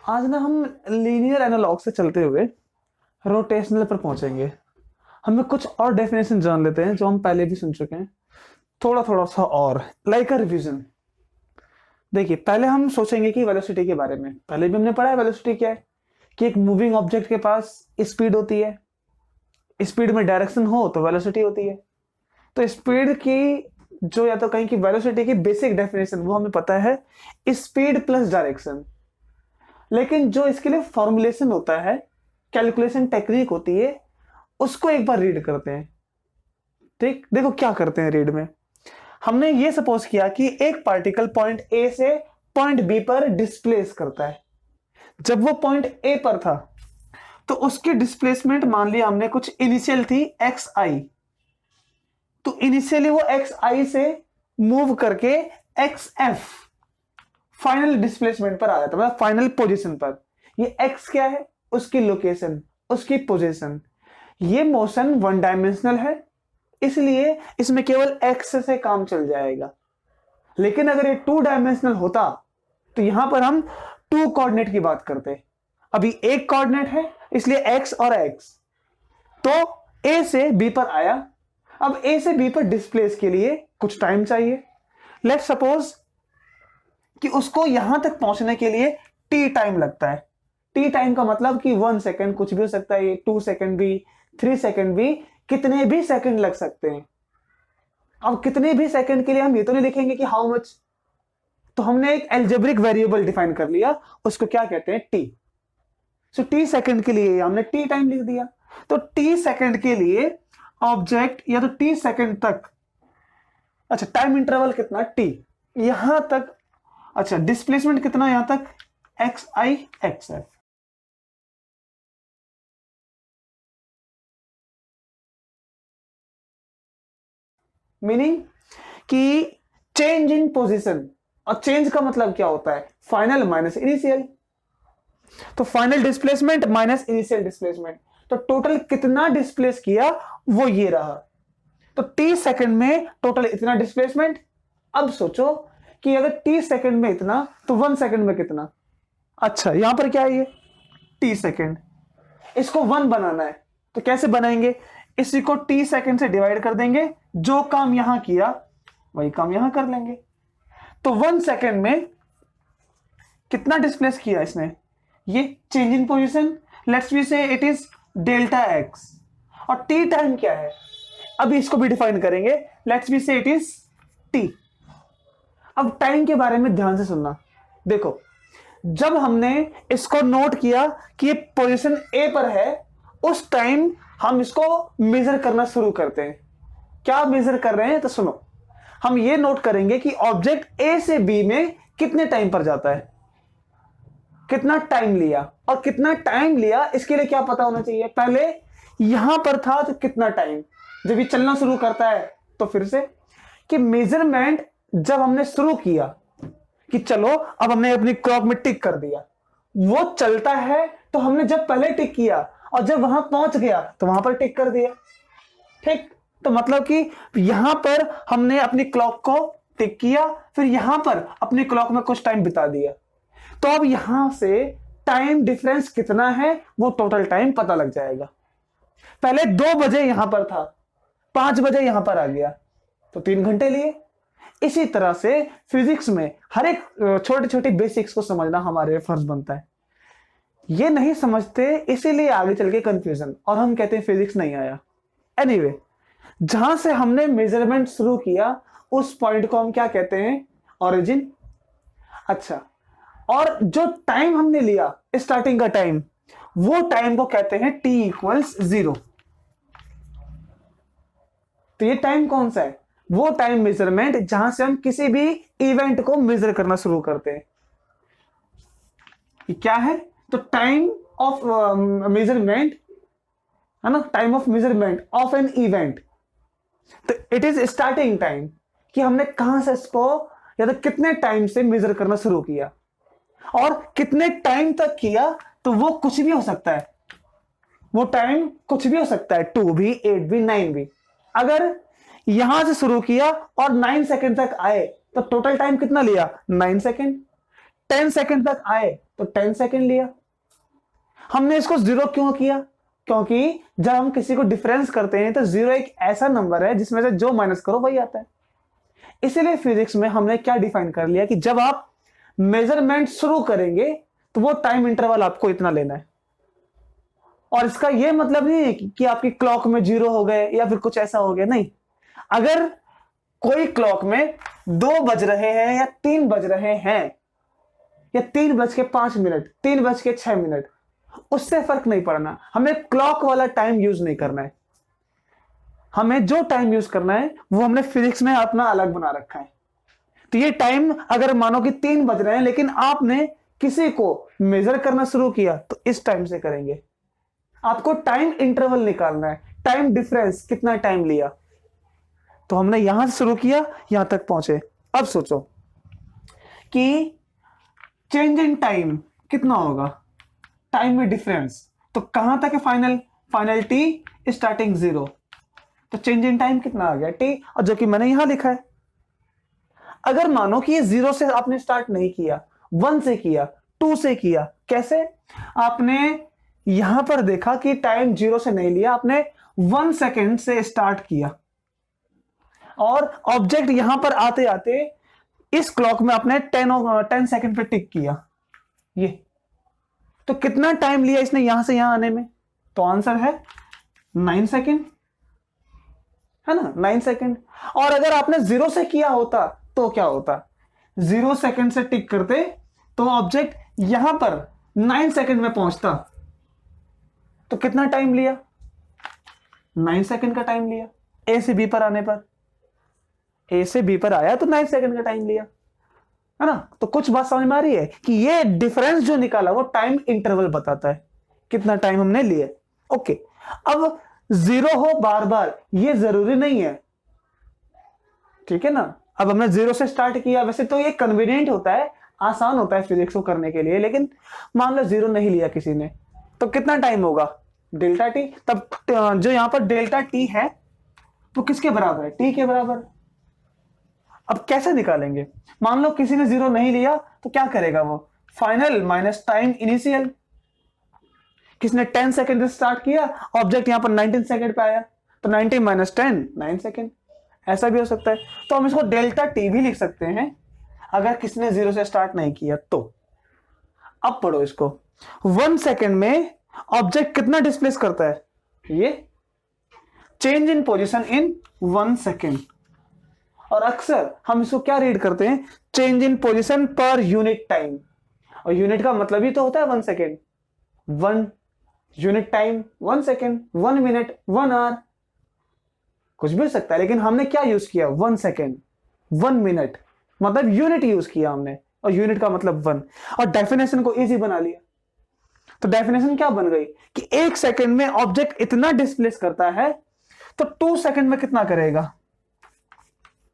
आज ना हम लीनियर एनालॉग से चलते हुए रोटेशनल पर पहुंचेंगे। हमें कुछ और डेफिनेशन जान लेते हैं जो हम पहले भी सुन चुके हैं, थोड़ा थोड़ा सा और लाइक अ रिवीजन। देखिए, पहले हम सोचेंगे कि वेलोसिटी के बारे में। पहले भी हमने पढ़ा है वेलोसिटी क्या है, कि एक मूविंग ऑब्जेक्ट के पास स्पीड होती है, स्पीड में डायरेक्शन हो तो वेलोसिटी होती है। तो स्पीड की जो, या तो कहीं की वेलोसिटी की बेसिक डेफिनेशन वो हमें पता है, स्पीड प्लस डायरेक्शन। लेकिन जो इसके लिए फॉर्मुलेशन होता है, कैलकुलेशन टेक्निक होती है, उसको एक बार रीड करते हैं। ठीक, देखो क्या करते हैं रीड में। हमने ये सपोज किया कि एक पार्टिकल पॉइंट ए से पॉइंट बी पर डिस्प्लेस करता है। जब वो पॉइंट ए पर था तो उसकी डिस्प्लेसमेंट मान लिया हमने कुछ इनिशियल थी एक्स आई। तो इनिशियली वो एक्स आई से मूव करके एक्स एफ फाइनल डिस्प्लेसमेंट पर आ जाता है, मतलब फाइनल पोजीशन पर। ये एक्स क्या है, उसकी लोकेशन, उसकी पोजीशन। ये मोशन वन डायमेंशनल है, इसलिए इसमें केवल एक्स से काम चल जाएगा। लेकिन अगर ये टू डायमेंशनल होता तो यहां पर हम टू कोऑर्डिनेट की बात करते। अभी एक कोऑर्डिनेट है, इसलिए एक्स और एक्स। तो ए से बी पर आया। अब ए से बी पर डिस्प्लेस के लिए कुछ टाइम चाहिए। लेट्स सपोज कि उसको यहां तक पहुंचने के लिए टी टाइम लगता है। टी टाइम का मतलब कि 1 सेकेंड, कुछ भी हो सकता है, 2 सेकेंड भी, 3 सेकेंड भी, कितने भी सेकेंड लग सकते हैं। अब कितने भी सेकेंड के लिए हम ये तो नहीं लिखेंगे कि हाउ मच। तो हमने एक एल्जेब्रिक वेरिएबल डिफाइन कर लिया, उसको क्या कहते हैं, टी। सो टी सेकेंड के लिए हमने टी टाइम लिख दिया। तो टी सेकेंड के लिए ऑब्जेक्ट, या तो टी सेकेंड तक, अच्छा टाइम इंटरवल कितना, टी, यहां तक, अच्छा डिस्प्लेसमेंट कितना यहां तक, एक्स आई एक्स एफ। मीनिंग कि चेंज इन पोजीशन। और चेंज का मतलब क्या होता है, फाइनल माइनस इनिशियल। तो final displacement minus initial displacement, तो टोटल कितना डिस्प्लेस किया वो ये रहा। तो टी सेकंड में टोटल इतना डिस्प्लेसमेंट। अब सोचो कि अगर टी सेकंड में इतना तो 1 सेकंड में कितना। अच्छा यहां पर क्या है, ये टी सेकंड, इसको 1 बनाना है तो कैसे बनाएंगे, इसी को टी सेकंड से डिवाइड कर देंगे, जो काम यहां किया वही काम यहां कर लेंगे। तो 1 सेकंड में कितना डिस्प्लेस किया इसने, ये change in position, let's we say it is delta x. और टी टाइम क्या है, अभी इसको भी डिफाइन करेंगे, let's we say it is T. अब टाइम के बारे में ध्यान से सुनना। देखो, जब हमने इसको नोट किया कि ये पोजीशन ए पर है, उस टाइम हम इसको मेजर करना शुरू करते हैं। क्या मेजर कर रहे हैं, तो सुनो। हम ये नोट करेंगे कि ऑब्जेक्ट ए से बी में कितने टाइम पर जाता है, कितना टाइम लिया। और कितना टाइम लिया इसके लिए क्या पता होना चाहिए, पहले यहां पर था तो कितना टाइम, जब ये चलना शुरू करता है तो फिर से, कि मेजरमेंट जब हमने शुरू किया कि चलो अब हमने अपनी क्लॉक में टिक कर दिया, वो चलता है तो हमने जब पहले टिक किया और जब वहां पहुंच गया तो वहां पर टिक कर दिया। ठीक, तो मतलब कि यहां पर हमने अपनी क्लॉक को टिक किया, फिर यहां पर अपनी क्लॉक में कुछ टाइम बिता दिया। तो अब यहां से टाइम डिफरेंस कितना है वो टोटल टाइम पता लग जाएगा। पहले 2 बजे यहां पर था, 5 बजे यहां पर आ गया, तो 3 घंटे लिए। इसी तरह से फिजिक्स में हर एक छोटी छोटी बेसिक्स को समझना हमारे फर्ज बनता है। ये नहीं समझते, इसीलिए आगे चल के कंफ्यूजन, और हम कहते हैं फिजिक्स नहीं आया। एनीवे, जहां से हमने मेजरमेंट शुरू किया उस पॉइंट को हम क्या कहते हैं, ओरिजिन। अच्छा, और जो टाइम हमने लिया स्टार्टिंग का टाइम, वो टाइम को कहते हैं t इक्वल्स 0। तो ये टाइम कौन सा है, वो टाइम मेजरमेंट जहां से हम किसी भी इवेंट को मेजर करना शुरू करते हैं। ये क्या है, तो टाइम ऑफ मेजरमेंट है ना, time of measurement of an event. तो इट इज स्टार्टिंग टाइम, कि हमने कहां से इसको, या तो कितने टाइम से मेजर करना शुरू किया और कितने टाइम तक किया। तो वो कुछ भी हो सकता है, वो टाइम कुछ भी हो सकता है, 2 भी, 8 भी, 9 भी। अगर यहां से शुरू किया और 9 सेकंड तक आए तो टोटल टाइम कितना लिया, 9 सेकंड। 10 सेकंड तक आए तो 10 सेकंड लिया। हमने इसको 0 क्यों किया? क्योंकि जब हम किसी को डिफरेंस करते हैं तो 0 एक ऐसा नंबर है जिसमें से जो माइनस करो वही आता है। इसीलिए फिजिक्स में हमने क्या डिफाइन कर लिया कि जब आप मेजरमेंट शुरू करेंगे तो वो टाइम इंटरवल आपको इतना लेना है। और इसका यह मतलब नहीं है कि आपकी क्लॉक में 0 हो गए या फिर कुछ ऐसा हो गया, नहीं। अगर कोई क्लॉक में 2 बज रहे हैं या 3 बज रहे हैं या 3:05, 3:06, उससे फर्क नहीं पड़ना। हमें क्लॉक वाला टाइम यूज नहीं करना है। हमें जो टाइम यूज करना है वो हमने फिजिक्स में अपना अलग बना रखा है। तो ये टाइम अगर मानो कि 3 बज रहे हैं लेकिन आपने किसी को मेजर करना शुरू किया तो इस टाइम से करेंगे। आपको टाइम इंटरवल निकालना है, टाइम डिफरेंस, कितना टाइम लिया। तो हमने यहां से शुरू किया, यहां तक पहुंचे। अब सोचो कि चेंज इन टाइम कितना होगा, टाइम में डिफरेंस। तो कहां तक है फाइनल टी, स्टार्टिंग 0। तो चेंज इन टाइम कितना आ गया, टी, और जो कि मैंने यहां लिखा है। अगर मानो कि ये 0 से आपने स्टार्ट नहीं किया, 1 से किया, 2 से किया, कैसे? आपने यहां पर देखा कि टाइम 0 से नहीं लिया, आपने 1 सेकेंड से स्टार्ट किया और ऑब्जेक्ट यहां पर आते आते इस क्लॉक में आपने 10 सेकेंड पे टिक किया। ये तो कितना टाइम लिया इसने यहां से यहां आने में? तो आंसर है 9 सेकेंड, है ना, 9 सेकेंड। और अगर आपने 0 से किया होता तो क्या होता? 0 सेकेंड से टिक करते तो ऑब्जेक्ट यहां पर 9 सेकेंड में पहुंचता। तो कितना टाइम लिया? 9 सेकेंड का टाइम लिया। ए से बी पर आने पर, ए से बी पर आया तो 9 सेकेंड का टाइम लिया, है ना। तो कुछ बात समझ में आ रही है कि ये डिफरेंस जो निकाला वो टाइम इंटरवल बताता है, कितना टाइम हमने लिया। ओके, अब 0 हो बार बार ये जरूरी नहीं है, ठीक है ना। अब हमने 0 से स्टार्ट किया, वैसे तो ये कन्वीनियंट होता है, आसान होता है फिजिक्स को करने के लिए, लेकिन मान लो 0 नहीं लिया किसी ने, तो कितना टाइम होगा? Delta T. तब जो यहां पर डेल्टा टी है वो किसके बराबर है? टी के बराबर। अब कैसे निकालेंगे? मान लो किसी ने 0 नहीं लिया तो क्या करेगा वो? Final minus time initial. किसने 10 सेकेंड से स्टार्ट किया, ऑब्जेक्ट यहां पर 19 सेकेंड पे आया, तो 90 माइनस 10, 9 सेकेंड। ऐसा भी हो सकता है। तो हम इसको डेल्टा टी भी लिख सकते हैं अगर किसने 0 से स्टार्ट नहीं किया तो। अब पढ़ो इसको, 1 सेकेंड में ऑब्जेक्ट कितना डिस्प्लेस करता है? ये change in position in 1 second. और अक्सर हम इसको क्या रीड करते हैं? Change in position per unit time. और यूनिट का मतलब ही तो होता है 1 second. 1 unit time 1 second, 1 minute, 1 hour, कुछ भी हो सकता है। लेकिन हमने क्या यूज किया? 1 सेकेंड, 1 मिनट, मतलब यूनिट यूज किया हमने, और यूनिट का मतलब 1। और डेफिनेशन को इजी बना लिया। तो डेफिनेशन क्या बन गई कि 1 सेकेंड में ऑब्जेक्ट इतना डिस्प्लेस करता है, तो 2 सेकेंड में कितना करेगा?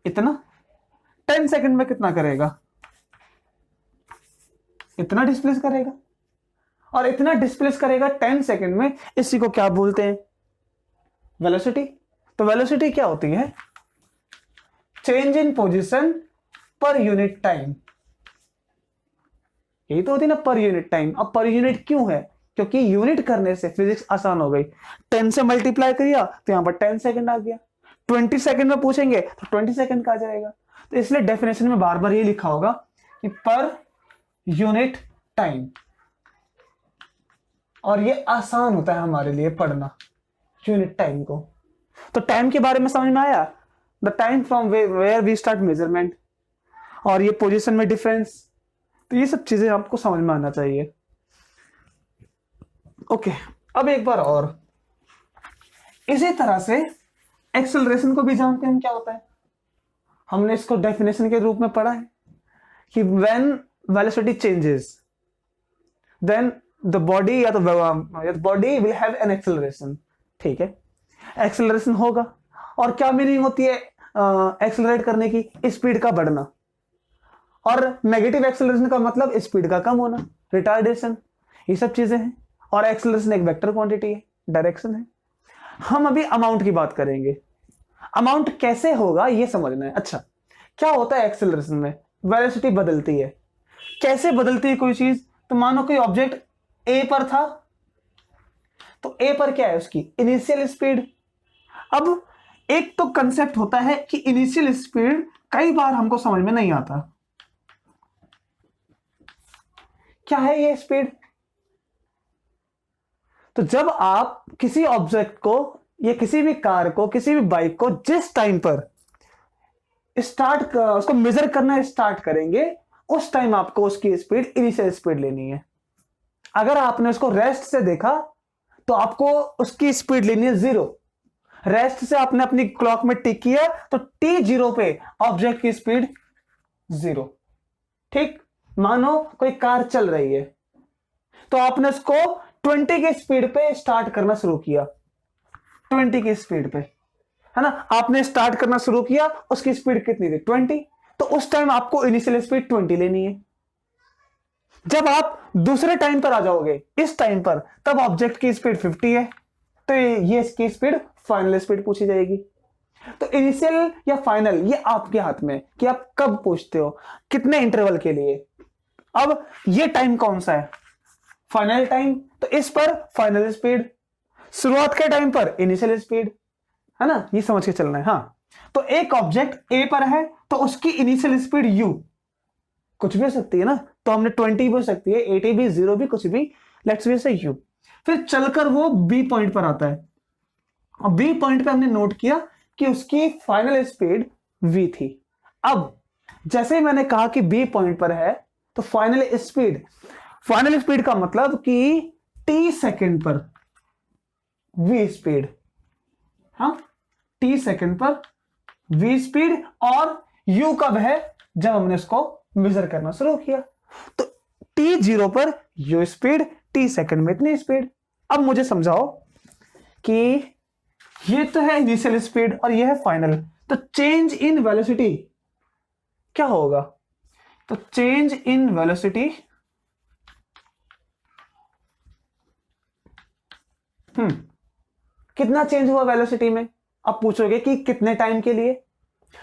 इतना। 10 सेकेंड में कितना करेगा? इतना डिस्प्लेस करेगा। और इतना डिस्प्लेस करेगा 10 सेकेंड में, इसी को क्या बोलते हैं? वेलोसिटी। तो वेलोसिटी क्या होती है? Change in position per unit time. यही तो होती है ना, पर यूनिट टाइम। अब पर यूनिट क्यों है? क्योंकि यूनिट करने से फिजिक्स आसान हो गई। 10 से मल्टीप्लाई किया तो यहां पर 10 सेकेंड आ गया। 20 सेकेंड में पूछेंगे तो 20 सेकेंड का आ जाएगा। तो इसलिए डेफिनेशन में बार बार ये लिखा होगा कि पर यूनिट टाइम। और ये आसान होता है हमारे लिए पढ़ना यूनिट टाइम को। तो टाइम के बारे में समझ में आया, the time from where we start measurement, और ये पोजीशन में डिफरेंस। तो ये सब चीजें आपको समझ में आना चाहिए। ओके, अब एक बार और इसी तरह से एक्सेलरेशन को भी जानते हैं क्या होता है। हमने इसको डेफिनेशन के रूप में पढ़ा है कि when velocity changes then the body या तो body will have an acceleration. ठीक है, एक्सेलरेशन होगा। और क्या मीनिंग होती है एक्सेलरेट करने की? स्पीड का बढ़ना। और नेगेटिव एक्सेलरेशन का मतलब स्पीड का कम होना, रिटार्डेशन, ये सब चीजें हैं। और एक्सेलरेशन एक वेक्टर क्वांटिटी है, डायरेक्शन है। हम अभी अमाउंट की बात करेंगे। अमाउंट कैसे होगा ये समझना है। अच्छा, क्या होता है एक्सेलरेशन में? वेलोसिटी बदलती है। कैसे बदलती है कोई चीज? तो मानो कोई ऑब्जेक्ट ए पर था, तो ए पर क्या है उसकी इनिशियल स्पीड। अब एक तो कंसेप्ट होता है कि इनिशियल स्पीड कई बार हमको समझ में नहीं आता, क्या है ये स्पीड। तो जब आप किसी ऑब्जेक्ट को या किसी भी कार को, किसी भी बाइक को जिस टाइम पर उसको मेजर करना स्टार्ट करेंगे, उस टाइम आपको उसकी स्पीड इनिशियल स्पीड लेनी है। अगर आपने उसको रेस्ट से देखा तो आपको उसकी स्पीड लेनी है 0। रेस्ट से आपने अपनी क्लॉक में टिक किया तो t0 पे ऑब्जेक्ट की स्पीड 0। ठीक, मानो कोई कार चल रही है तो आपने उसको 20 की स्पीड पे स्टार्ट करना शुरू किया, 20 की स्पीड पे, है ना। आपने स्टार्ट करना शुरू किया, उसकी स्पीड कितनी थी 20, तो उस टाइम आपको इनिशियल स्पीड 20 लेनी है। जब आप दूसरे टाइम पर आ जाओगे, इस टाइम पर, तब ऑब्जेक्ट की स्पीड 50 है, तो ये इसकी स्पीड फाइनल स्पीड पूछी जाएगी। तो इनिशियल या फाइनल ये आपके हाथ में कि आप कब पूछते हो, कितने इंटरवल के लिए। अब ये टाइम कौन सा है, फाइनल टाइम, तो इस पर फाइनल स्पीड, शुरुआत के टाइम पर इनिशियल स्पीड, है ना, ये समझ के चलना है। हाँ, तो एक ऑब्जेक्ट ए पर है तो उसकी इनिशियल स्पीड u कुछ भी हो सकती है ना, तो हमने 20 भी हो सकती है, 80 भी, 0 भी, कुछ भी, लेट्स से u। फिर चलकर वो बी पॉइंट पर आता है और बी पॉइंट पे हमने नोट किया कि उसकी फाइनल स्पीड v थी। अब जैसे ही मैंने कहा कि बी पॉइंट पर है तो फाइनल स्पीड का मतलब कि t सेकंड पर v स्पीड, हाँ, t सेकंड पर v स्पीड, और u कब है, जब हमने इसको मेजर करना शुरू किया। तो t0 पर u स्पीड, t सेकंड में इतनी स्पीड। अब मुझे समझाओ कि ये तो है इनिशियल स्पीड और ये है फाइनल, तो चेंज इन वेलोसिटी क्या होगा। तो चेंज इन वेलोसिटी कितना चेंज हुआ वेलोसिटी में। अब पूछोगे कि कितने टाइम के लिए,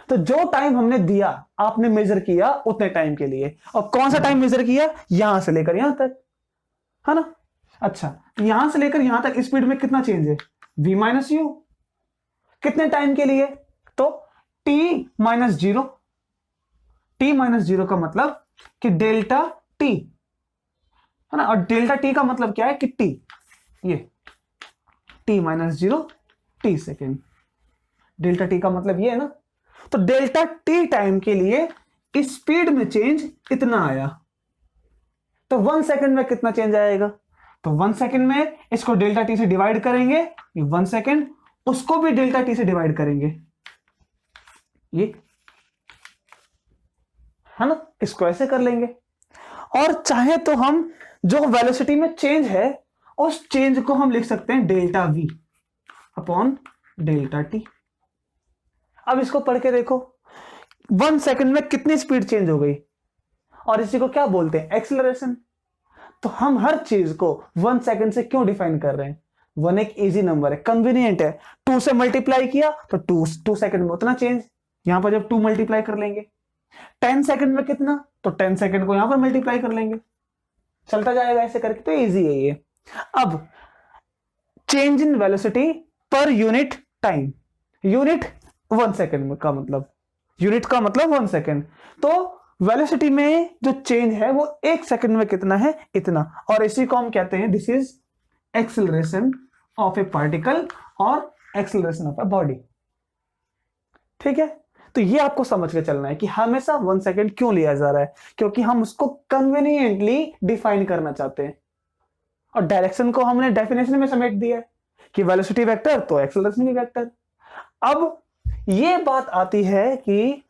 तो जो टाइम हमने दिया, आपने मेजर किया उतने टाइम के लिए। और कौन सा टाइम मेजर किया, यहां से लेकर यहां तक, है ना। अच्छा, यहां से लेकर यहां तक स्पीड में कितना चेंज है, v माइनस यू। कितने टाइम के लिए, तो t minus zero. t minus zero का मतलब कि डेल्टा t, है ना, और डेल्टा t का मतलब क्या है कि t, ये t minus zero t second, delta t का मतलब ये है ना। तो डेल्टा t टाइम के लिए स्पीड में चेंज इतना आया, तो 1 सेकंड में कितना चेंज आएगा, तो 1 सेकंड में इसको डेल्टा t से डिवाइड करेंगे, ये 1 सेकंड, उसको भी डेल्टा t से डिवाइड करेंगे, ये, है ना, इसको ऐसे कर लेंगे। और चाहे तो हम जो वेलोसिटी में चेंज है उस चेंज को हम लिख सकते हैं delta v upon delta t। अब इसको पढ़ के देखो, 1 सेकंड में कितनी स्पीड चेंज हो गई, और इसी को क्या बोलते हैं, एक्सेलरेशन। तो हम हर चीज को 1 सेकंड से क्यों डिफाइन कर रहे हैं, 1 एक इजी नंबर है, कन्वीनियंट है, 2 से मल्टीप्लाई किया तो 2 सेकंड में उतना चेंज, यहां पर जब 2 मल्टीप्लाई कर लेंगे 10 सेकंड में कितना, तो 10 सेकंड को यहां पर मल्टीप्लाई कर लेंगे, चलता जाएगा ऐसे करके, तो इजी है ये। अब चेंज इन वेलोसिटी पर यूनिट टाइम, यूनिट 1 सेकंड का मतलब, यूनिट का मतलब 1 सेकंड, तो वेलोसिटी में जो चेंज है वो 1 सेकंड में कितना है, इतना, और इसी को हम कहते हैं this is acceleration of A particle और एक्सेलरेशन ऑफ ए बॉडी। ठीक है, तो ये आपको समझ के चलना है कि हमेशा 1 सेकंड क्यों लिया जा रहा है, क्योंकि हम उसको कन्वीनियंटली डिफाइन करना चाहते हैं, और डायरेक्शन को हमने डेफिनेशन में समेट दिया है कि वेलोसिटी वेक्टर तो एक्सेलरेशन भी वेक्टर। अब ये बात आती है कि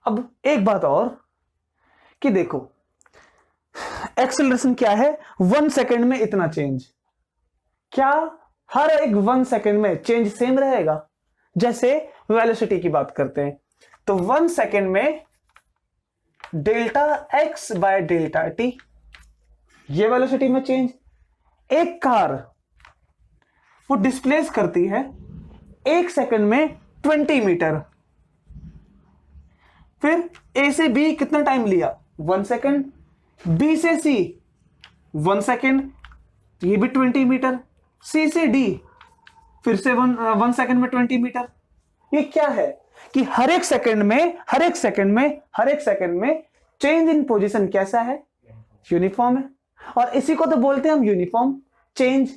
अब एक बात और कि देखो एक्सेलरेशन क्या है, 1 सेकंड में इतना चेंज, क्या हर एक 1 सेकंड में चेंज सेम रहेगा। जैसे वेलोसिटी की बात करते हैं तो 1 सेकंड में delta x by delta t, ये वेलोसिटी में चेंज। एक कार वो डिस्प्लेस करती है 1 सेकंड में 20 मीटर। फिर ए से बी कितना टाइम लिया? 1 सेकंड। बी से सी 1 सेकंड, ये भी 20 मीटर। सी से डी फिर से 1 सेकंड में 20 मीटर। ये क्या है कि हर एक सेकंड में चेंज इन पोजीशन कैसा है? यूनिफॉर्म है। और इसी को तो बोलते हैं हम यूनिफॉर्म चेंज।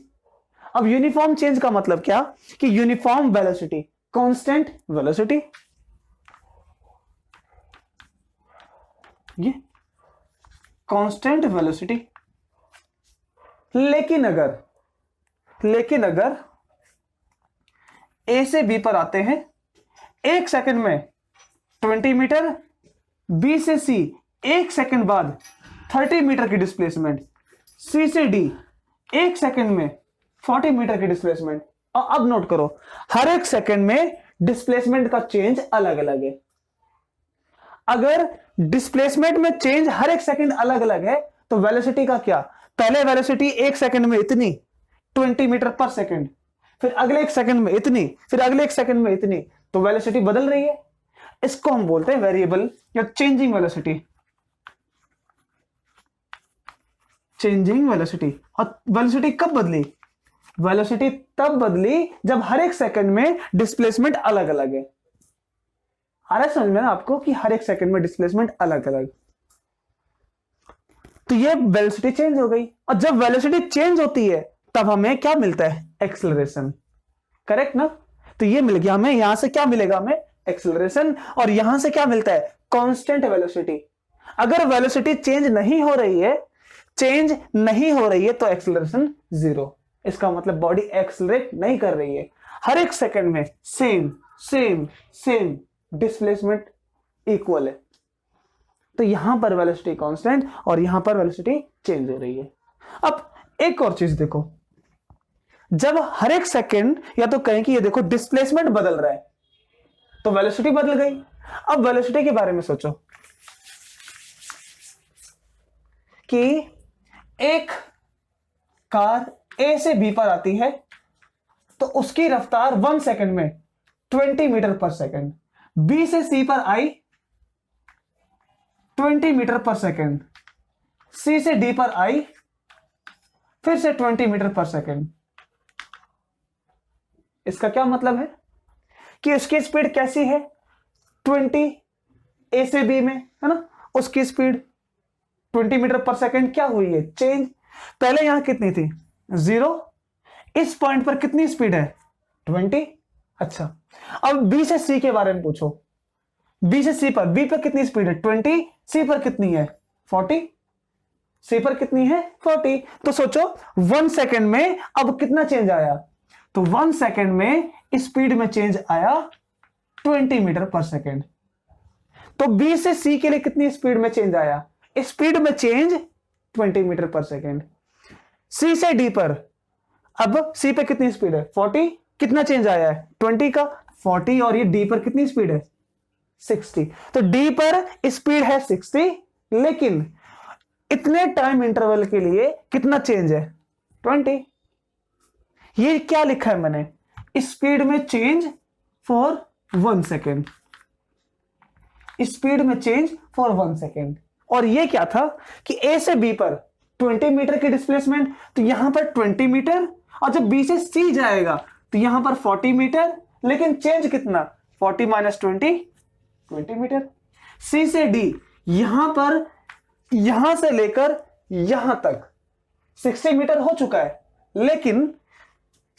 अब यूनिफॉर्म चेंज का मतलब क्या कि यूनिफॉर्म वेलोसिटी, कांस्टेंट वेलोसिटी, ये कांस्टेंट वेलोसिटी। लेकिन अगर ए से बी पर आते हैं 1 सेकंड में 20 मीटर, बी से सी 1 सेकंड बाद 30 मीटर की डिस्प्लेसमेंट, सी से डी 1 सेकंड में 40 मीटर की डिस्प्लेसमेंट। और अब नोट करो, हर एक सेकंड में डिस्प्लेसमेंट का चेंज अलग अलग है। अगर डिस्प्लेसमेंट में चेंज हर एक सेकंड अलग अलग है तो वेलोसिटी का क्या? पहले वेलोसिटी 1 सेकंड में इतनी 20 मीटर पर सेकंड, फिर अगले 1 सेकंड में इतनी, फिर अगले 1 सेकंड में इतनी, तो वेलोसिटी बदल रही है। इसको हम बोलते हैं वेरिएबल या चेंजिंग वेलोसिटी। Changing velocity. और वेलोसिटी कब बदली? वेलोसिटी तब बदली जब हर एक सेकंड में डिस्प्लेसमेंट अलग अलग है। आ रहा है समझ में ना आपको कि हर एक सेकंड में डिस्प्लेसमेंट अलग अलग। तो ये वेलोसिटी चेंज हो गई। और जब वेलोसिटी चेंज होती है तब हमें क्या मिलता है? एक्सेलरेशन। करेक्ट ना? तो ये मिल गया हमें, यहां से क्या मिलेगा हमें? एक्सेलरेशन। और यहां से क्या मिलता है? Constant velocity. अगर वेलोसिटी चेंज नहीं हो रही है तो एक्सेलरेशन 0। इसका मतलब बॉडी एक्सेलरेट नहीं कर रही है। हर एक सेकंड में सेम डिस्प्लेसमेंट इक्वल है। तो यहां पर वेलोसिटी कांस्टेंट और यहां पर वेलोसिटी चेंज हो रही है। अब एक और चीज देखो, जब हर एक सेकंड या तो कहें कि ये देखो डिस्प्लेसमेंट बदल रहा है तो वेलोसिटी बदल गई। अब वेलोसिटी के बारे में सोचो कि एक कार ए से बी पर आती है तो उसकी रफ्तार 1 सेकंड में 20 मीटर पर सेकंड, बी से सी पर आई 20 मीटर पर सेकंड, सी से डी पर आई फिर से 20 मीटर पर सेकंड। इसका क्या मतलब है कि उसकी स्पीड कैसी है? 20 ए से बी में है ना, उसकी स्पीड 20 मीटर पर सेकंड क्या हुई है? चेंज। पहले यहां कितनी थी? 0। इस पॉइंट पर कितनी स्पीड है? 20। अच्छा, अब बी से सी के बारे में पूछो। बी से सी पर, बी पर कितनी स्पीड है? 20। सी पर कितनी है? 40। सी पर कितनी है? 40। तो सोचो 1 सेकंड में अब कितना चेंज आया? तो 1 सेकंड में स्पीड में चेंज आया 20 मीटर पर सेकंड। तो बी से सी के लिए कितनी स्पीड में चेंज आया? स्पीड में चेंज 20 मीटर पर सेकंड। सी से डी पर, अब सी पे कितनी स्पीड है? 40। कितना चेंज आया है? 20 का 40। और ये डी पर कितनी स्पीड है? 60। तो डी पर स्पीड है 60, लेकिन इतने टाइम इंटरवल के लिए कितना चेंज है? 20। ये क्या लिखा है मैंने? स्पीड में चेंज फॉर 1 सेकेंड। स्पीड में चेंज फॉर 1 सेकेंड। और ये क्या था कि ए से बी पर 20 मीटर की डिस्प्लेसमेंट, तो यहां पर 20 मीटर, और जब बी से सी जाएगा तो यहां पर 40 मीटर, लेकिन चेंज कितना? 40 माइनस 20 मीटर। सी से डी, यहां पर यहां से लेकर यहां तक 60 मीटर हो चुका है, लेकिन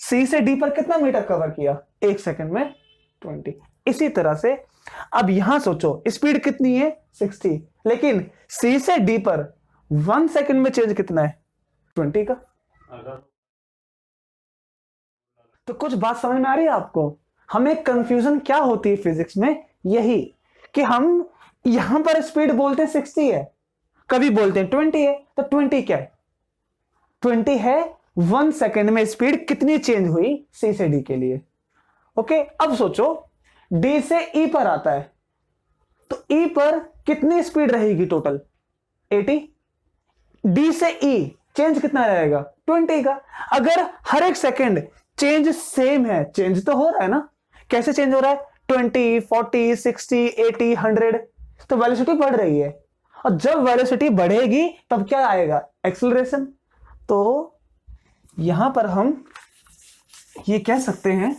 सी से डी पर कितना मीटर कवर किया? 1 सेकंड में 20। इसी तरह से अब यहां सोचो स्पीड कितनी है? 60, लेकिन सी से डी पर 1 सेकंड में चेंज कितना है? 20 का। तो कुछ बात समझ में आ रही है आपको? हमें कंफ्यूजन क्या होती है फिजिक्स में? यही कि हम यहां पर स्पीड बोलते हैं 60 है, कभी बोलते हैं 20 है। तो 20 क्या है? 20 है 1 सेकंड में स्पीड कितनी चेंज हुई सी से डी के लिए। ओके, अब सोचो डी से ई पर आता है तो ई पर कितनी स्पीड रहेगी टोटल? 80। डी से ई चेंज कितना रहेगा? 20 का। अगर हर एक सेकंड चेंज सेम है, चेंज तो हो रहा है ना। कैसे चेंज हो रहा है? 20, 40, 60, 80, 100, तो वेलोसिटी बढ़ रही है। और जब वेलोसिटी बढ़ेगी तब क्या आएगा? एक्सेलरेशन। तो यहां पर हम ये कह सकते हैं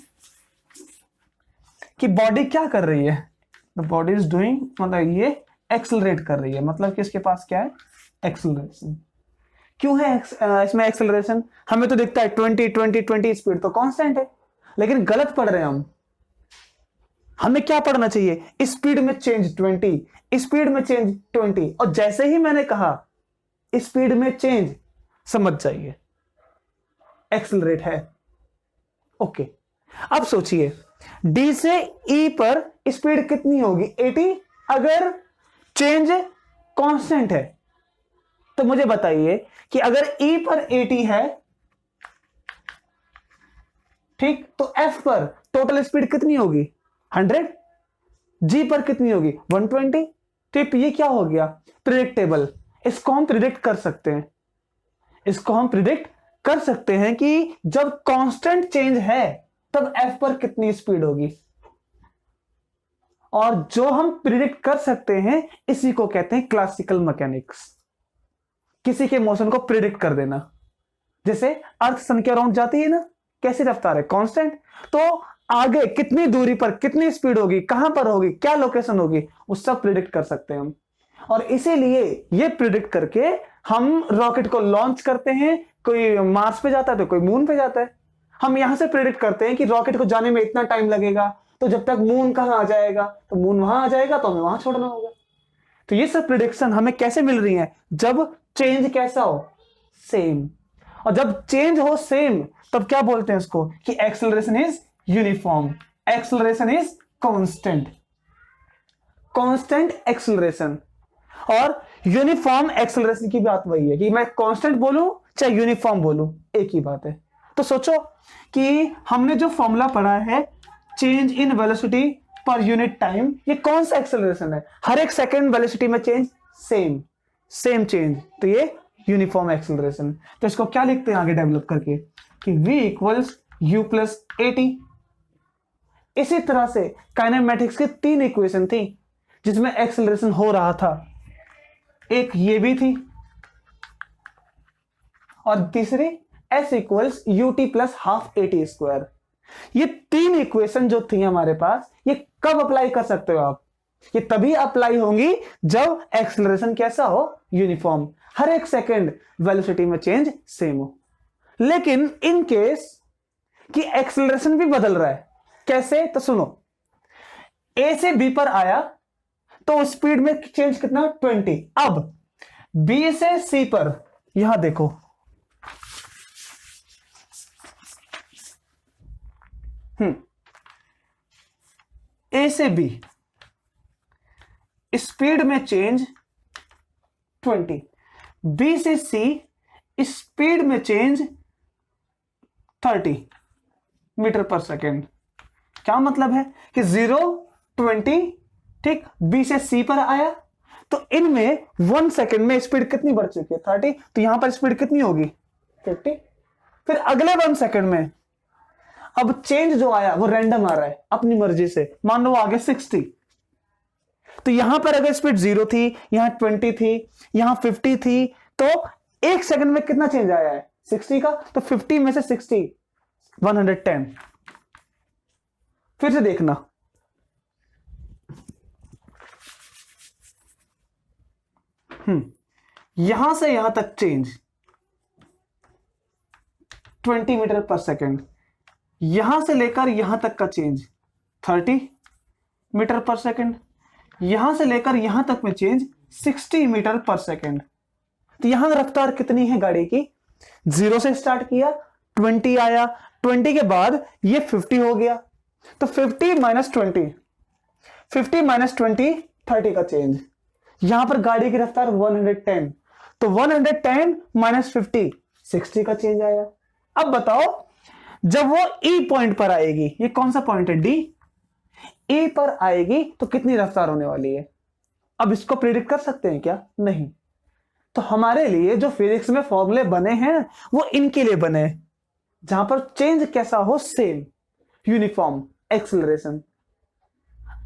कि बॉडी क्या कर रही है? द बॉडी इज डूइंग, मतलब ये एक्सेलरेट कर रही है, मतलब कि इसके पास क्या है? एक्सेलरेशन। क्यों है इसमें एक्सेलरेशन? हमें तो दिखता है 20 20 20, स्पीड तो कांस्टेंट है, लेकिन गलत पढ़ रहे हैं हम। हमें क्या पढ़ना चाहिए? स्पीड में चेंज 20, स्पीड में चेंज 20, और जैसे ही मैंने कहा स्पीड में चेंज, समझ जाइए एक्सेलरेट है। ओके, अब सोचिए डी से ई पर स्पीड कितनी होगी? 80। अगर चेंज कांस्टेंट है तो मुझे बताइए कि अगर ई पर 80 है, ठीक, तो एफ पर टोटल स्पीड कितनी होगी? 100। जी पर कितनी होगी? 120। ठीक, ये क्या हो गया? प्रिडिक्टेबल। इसको हम प्रिडिक्ट कर सकते हैं, इसको हम प्रिडिक्ट कर सकते हैं कि जब कांस्टेंट चेंज है तब एफ पर कितनी स्पीड होगी। और जो हम प्रिडिक्ट कर सकते हैं इसी को कहते हैं क्लासिकल मैकेनिक्स। किसी के मोशन को प्रिडिक्ट कर देना। जैसे अर्थ सन के अराउंड जाती है ना, कैसी रफ्तार है? कांस्टेंट। तो आगे कितनी दूरी पर कितनी स्पीड होगी, कहां पर होगी, क्या लोकेशन होगी, वो सब प्रिडिक्ट कर सकते हैं हम। और इसीलिए ये प्रिडिक्ट करके हम रॉकेट को लॉन्च करते हैं। कोई मार्स पे जाता है तो कोई मून पे जाता है। हम यहां से प्रिडिक्ट करते हैं कि रॉकेट को जाने में इतना टाइम लगेगा, तो जब तक मून कहां आ जाएगा, तो मून वहां आ जाएगा तो हमें वहां छोड़ना होगा। तो ये सब प्रिडिक्शन हमें कैसे मिल रही है? जब चेंज कैसा हो? सेम। और जब चेंज हो सेम तब क्या बोलते हैं इसको? कि acceleration is uniform, acceleration is constant, constant acceleration. और यूनिफॉर्म एक्सेलरेशन की बात वही है कि मैं कांस्टेंट बोलूं चाहे यूनिफॉर्म बोलूं, एक ही बात है। तो सोचो कि हमने जो फॉर्मूला पढ़ा है चेंज इन वेलोसिटी पर यूनिट टाइम, ये कौन सा एक्सेलरेशन है? हर एक सेकंड वेलोसिटी में चेंज सेम, सेम चेंज, तो ये यूनिफॉर्म एक्सेलरेशन। तो इसको क्या लिखते हैं आगे डेवलप करके कि v equals u plus AT। इसी तरह से काइनेमैटिक्स की 3 इक्वेशन थी जिसमें एक्सेलरेशन हो रहा था। एक ये भी थी और तीसरी s equals ut plus half AT square. ये 3 इक्वेशन जो थी हमारे पास, ये कब अप्लाई कर सकते हो आप? ये तभी अप्लाई होंगी जब एक्सेलरेशन कैसा हो? यूनिफॉर्म, हर एक सेकंड वेलोसिटी में चेंज सेम हो। लेकिन इन केस कि एक्सेलरेशन भी बदल रहा है, कैसे? तो सुनो, ए से बी पर आया तो स्पीड में चेंज कितना? 20। अब बी से सी पर, यहां देखो, ए से बी स्पीड में चेंज 20, बी से सी स्पीड में चेंज 30 मीटर पर सेकेंड। क्या मतलब है कि 0 20, ठीक, बी से सी पर आया तो इनमें 1 सेकेंड में स्पीड कितनी बढ़ चुकी है? 30। तो यहां पर स्पीड कितनी होगी? 50। फिर अगले 1 सेकेंड में अब चेंज जो आया वो रैंडम आ रहा है अपनी मर्जी से। मान लो आगे 60, तो यहां पर अगर स्पीड 0 थी, यहां 20 थी, यहां 50 थी, तो 1 सेकंड में कितना चेंज आया है? 60 का। तो 50 में से 60 110। फिर से देखना, यहां से यहां तक चेंज 20 मीटर पर सेकेंड, यहां से लेकर यहां तक का चेंज 30 मीटर पर सेकेंड, यहां से लेकर यहां तक में चेंज 60 मीटर पर सेकेंड। तो यहां रफ्तार कितनी है गाड़ी की? 0 से स्टार्ट किया, 20 आया, 20 के बाद ये 50 हो गया, तो 50 माइनस 20, 50 माइनस 20 30 का चेंज। यहां पर गाड़ी की रफ्तार 110, तो 110 माइनस 50 60 का चेंज आया। अब बताओ जब वो ई पॉइंट पर आएगी, ये कौन सा पॉइंट है? डी। ई पर आएगी तो कितनी रफ्तार होने वाली है? अब इसको प्रिडिक्ट कर सकते हैं क्या? नहीं। तो हमारे लिए जो फिजिक्स में फॉर्मूले बने हैं वो इनके लिए बने हैं। जहां पर चेंज कैसा हो, सेम, यूनिफॉर्म एक्सेलरेशन।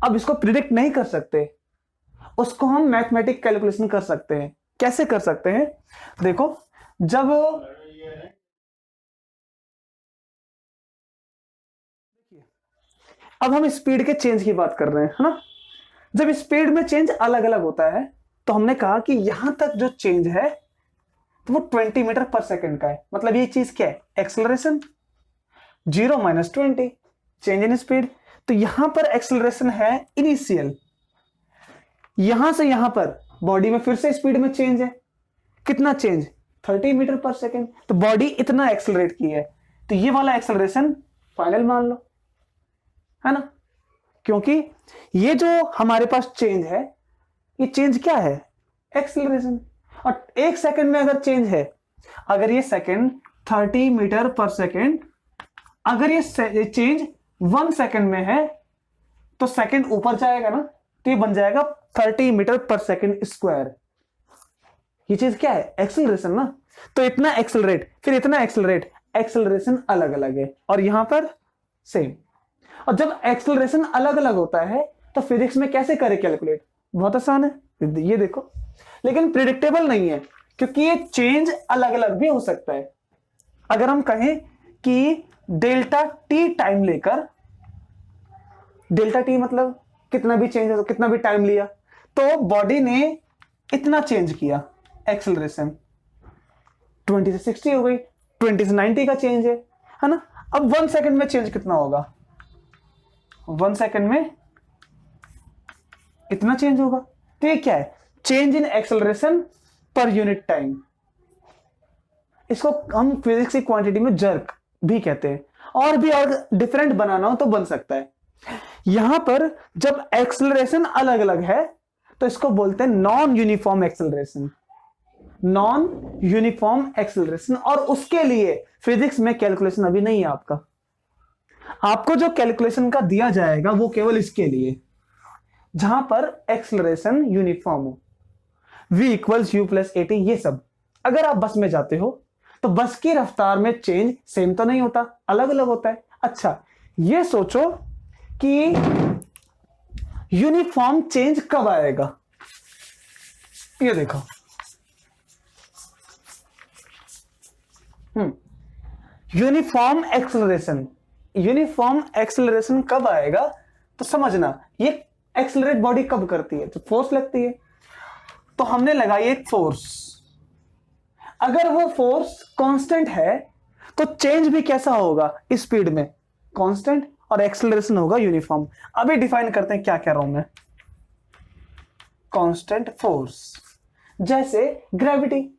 अब इसको प्रिडिक्ट नहीं कर सकते, उसको हम मैथमेटिक कैलकुलेशन कर सकते हैं। कैसे कर सकते हैं? देखो, जब अब हम स्पीड के चेंज की बात कर रहे हैं, है ना। जब स्पीड में चेंज अलग अलग होता है तो हमने कहा कि यहां तक जो चेंज है तो वो 20 मीटर पर सेकंड का है। मतलब ये चीज क्या है? एक्सेलरेशन। 0 - 20 change in speed. तो यहां पर एक्सेलरेशन है इनिशियल। यहां से यहां पर बॉडी में फिर से स्पीड में चेंज है। कितना चेंज? 30 मीटर पर सेकंड। तो बॉडी इतना एक्सेलरेट की है, तो ये वाला एक्सेलरेशन फाइनल मान लो, है ना। क्योंकि ये जो हमारे पास चेंज है, ये चेंज क्या है? एक्सेलरेशन। और 1 सेकंड में अगर चेंज है, अगर ये सेकंड 30 मीटर पर सेकंड, अगर ये चेंज 1 सेकंड में है तो सेकंड ऊपर जाएगा ना, तो ये बन जाएगा 30 मीटर पर सेकंड स्क्वायर। ये चीज क्या है? एक्सेलरेशन ना। तो इतना एक्सेलरेट, फिर इतना एक्सेलरेट, एक्सेलरेशन अलग अलग है, और यहां पर सेम। और जब एक्सेलरेशन अलग अलग होता है तो फिजिक्स में कैसे करें कैलकुलेट? बहुत आसान है, ये देखो। लेकिन प्रिडिक्टेबल नहीं है, क्योंकि ये चेंज अलग अलग भी हो सकता है। अगर हम कहें कि डेल्टा टी टाइम लेकर, डेल्टा टी मतलब कितना भी चेंज हो, कितना भी टाइम लिया, तो बॉडी ने इतना चेंज किया, एक्सेलरेशन 20 से 60 हो गई, 20 से 90 का चेंज है ना। अब 1 सेकंड में चेंज कितना होगा? 1 सेकंड में इतना चेंज होगा। तो ये क्या है? चेंज इन एक्सेलरेशन पर यूनिट टाइम। इसको हम फिजिक्स की क्वांटिटी में जर्क भी कहते हैं। और भी और डिफरेंट बनाना हो तो बन सकता है। यहां पर जब एक्सेलरेशन अलग अलग है तो इसको बोलते हैं non uniform acceleration. Non uniform acceleration. और उसके लिए फिजिक्स में कैलकुलेशन अभी नहीं है आपका। आपको जो कैलकुलेशन का दिया जाएगा वो केवल इसके लिए, जहां पर एक्सेलरेशन यूनिफॉर्म हो, v = u + at। ये सब अगर आप बस में जाते हो तो बस की रफ्तार में चेंज सेम तो नहीं होता, अलग अलग होता है। अच्छा, ये सोचो कि यूनिफॉर्म चेंज कब आएगा? ये देखो, यूनिफॉर्म एक्सेलरेशन। यूनिफॉर्म एक्सेलरेशन कब आएगा? तो समझना, ये एक्सेलरेट बॉडी कब करती है? तो फोर्स लगती है। तो हमने लगाई एक फोर्स। अगर वो फोर्स कांस्टेंट है तो चेंज भी कैसा होगा? स्पीड में कांस्टेंट, और एक्सेलरेशन होगा यूनिफॉर्म। अभी डिफाइन करते हैं क्या कह रहा हूं मैं। कांस्टेंट फोर्स, जैसे ग्रेविटी,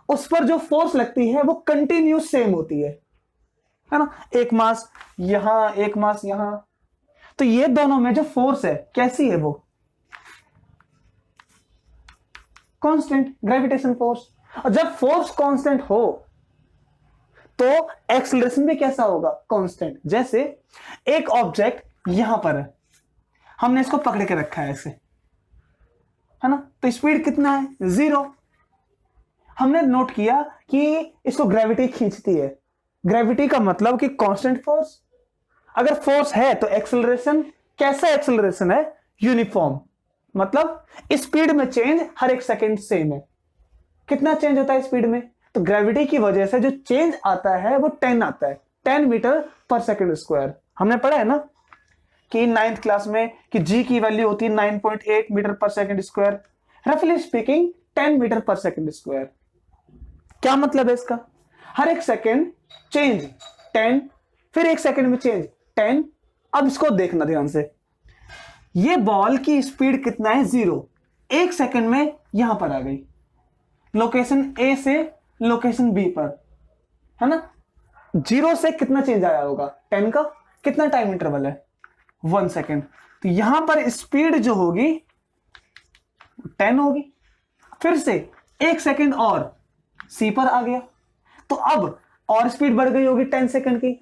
उस पर जो फोर्स लगती है वो कंटिन्यूस सेम होती है ना। एक मास यहां, एक मास यहां, तो ये दोनों में जो फोर्स है कैसी है? वो कांस्टेंट, ग्रेविटेशन फोर्स। और जब फोर्स कांस्टेंट हो तो एक्सेलरेशन भी कैसा होगा? कांस्टेंट। जैसे एक ऑब्जेक्ट यहां पर है, हमने इसको पकड़ के रखा है ऐसे, है ना, तो स्पीड कितना है? 0। हमने नोट किया कि इसको ग्रेविटी खींचती है। ग्रेविटी का मतलब कि कांस्टेंट फोर्स। अगर फोर्स है तो एक्सेलरेशन कैसा एक्सेलरेशन है? यूनिफॉर्म। मतलब स्पीड में चेंज हर एक सेकंड सेम है। कितना चेंज होता है स्पीड में? तो ग्रेविटी की वजह से जो चेंज आता है वो 10 आता है, 10 मीटर पर सेकंड स्क्वायर। हमने पढ़ा है ना कि 9th क्लास में कि जी की वैल्यू होती है 9.8 मीटर पर सेकंड स्क्वायर। रफली स्पीकिंग 10 मीटर पर सेकंड स्क्वायर। क्या मतलब है इसका? हर एक सेकंड चेंज 10, फिर एक सेकंड में चेंज 10। अब इसको देखना ध्यान से, ये बॉल की स्पीड कितना है? 0। एक सेकंड में यहां पर आ गई, लोकेशन ए से लोकेशन बी पर, है ना। 0 से कितना चेंज आया होगा? 10 का। कितना टाइम इंटरवल है? 1 सेकंड। तो यहां पर स्पीड जो होगी 10 होगी। फिर से एक सेकंड और सी पर आ गया, तो अब और स्पीड बढ़ गई होगी 10 सेकंड की।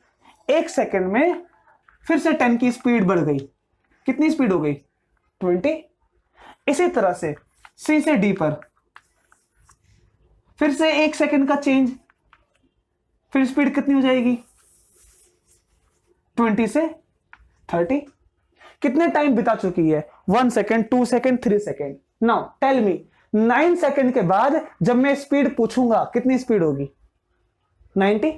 एक सेकंड में फिर से 10 की स्पीड बढ़ गई। कितनी स्पीड हो गई? 20। इसी तरह से सी से डी पर फिर से एक सेकंड का चेंज, फिर स्पीड कितनी हो जाएगी 20 से 30। कितने टाइम बिता चुकी है 1 second 2 second 3 second. Now tell me 9 second के बाद जब मैं स्पीड पूछूंगा कितनी स्पीड होगी 90।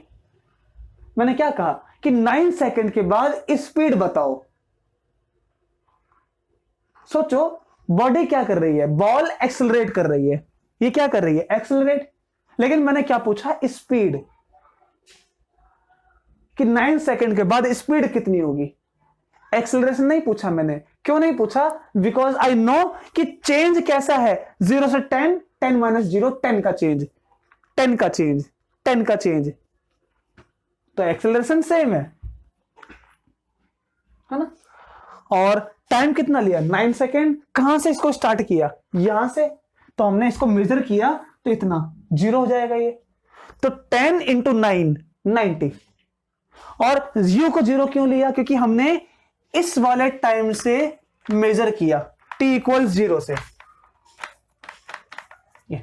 मैंने क्या कहा कि 9 सेकेंड के बाद स्पीड बताओ। सोचो बॉडी क्या कर रही है, बॉल एक्सेलरेट कर रही है, ये क्या कर रही है एक्सेलरेट, लेकिन मैंने क्या पूछा स्पीड, कि 9 सेकेंड के बाद स्पीड कितनी होगी। एक्सेलरेशन नहीं पूछा मैंने, क्यों नहीं पूछा, बिकॉज आई नो कि चेंज कैसा है 0 से 10, 10 माइनस 0 10 का चेंज, 10 का चेंज, 10 का चेंज, तो एक्सेलरेशन सेम है ना। और टाइम कितना लिया 9 सेकेंड। कहां से इसको स्टार्ट किया, यहां से, तो हमने इसको मेजर किया तो इतना 0 हो जाएगा ये, तो 10 इंटू 9 90। और u को 0 क्यों लिया, क्योंकि हमने इस वाले टाइम से मेजर किया t इक्वल 0 से, ये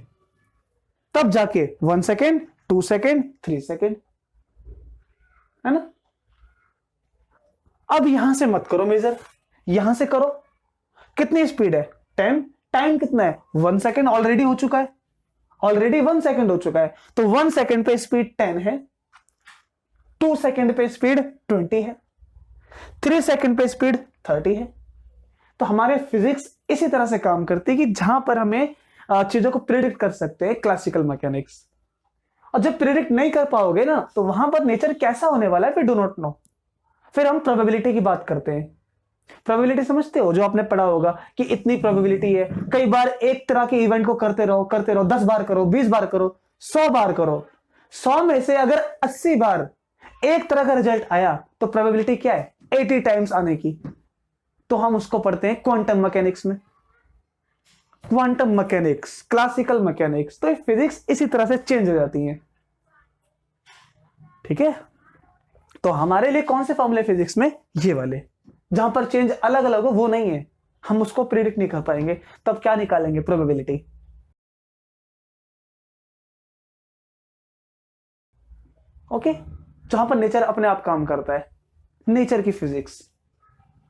तब जाके 1 सेकेंड 2 सेकेंड 3 सेकेंड, है ना। अब यहां से मत करो मेजर, यहां से करो। कितनी स्पीड है 10, टाइम कितना है 1 सेकेंड, ऑलरेडी हो चुका है, ऑलरेडी 1 सेकेंड हो चुका है, तो 1 सेकेंड पे स्पीड 10 है, 2 सेकेंड पे स्पीड 20 है, 3 सेकेंड पे स्पीड 30 है। तो हमारे फिजिक्स इसी तरह से काम करती है कि जहां पर हमें चीजों को प्रिडिक्ट कर सकते हैं क्लासिकल मैकेनिक्स। और जब प्रिडिक्ट नहीं कर पाओगे ना, तो वहां पर नेचर कैसा होने वाला है फिर डू नॉट नो। फिर हम प्रोबेबिलिटी की बात करते हैं। प्रोबेबिलिटी समझते हो, जो आपने पढ़ा होगा कि इतनी प्रोबेबिलिटी है, कई बार एक तरह के इवेंट को करते रहो 10 बार करो, 20 बार करो, 100 बार करो, 100 में से अगर 80 बार एक तरह का रिजल्ट आया तो प्रोबेबिलिटी क्या है 80 टाइम्स आने की। तो हम उसको पढ़ते हैं क्वांटम मैकेनिक्स में, क्वांटम मैकेनिक्स, क्लासिकल मैकेनिक्स। तो फिजिक्स इसी तरह से चेंज हो जाती है, ठीक है। तो हमारे लिए कौन से फॉर्मूले फिजिक्स में, ये वाले, जहां पर चेंज अलग अलग हो वो नहीं है, हम उसको प्रिडिक्ट नहीं कर पाएंगे, तब क्या निकालेंगे प्रोबेबिलिटी। ओके, जहां पर नेचर अपने आप काम करता है, नेचर की फिजिक्स।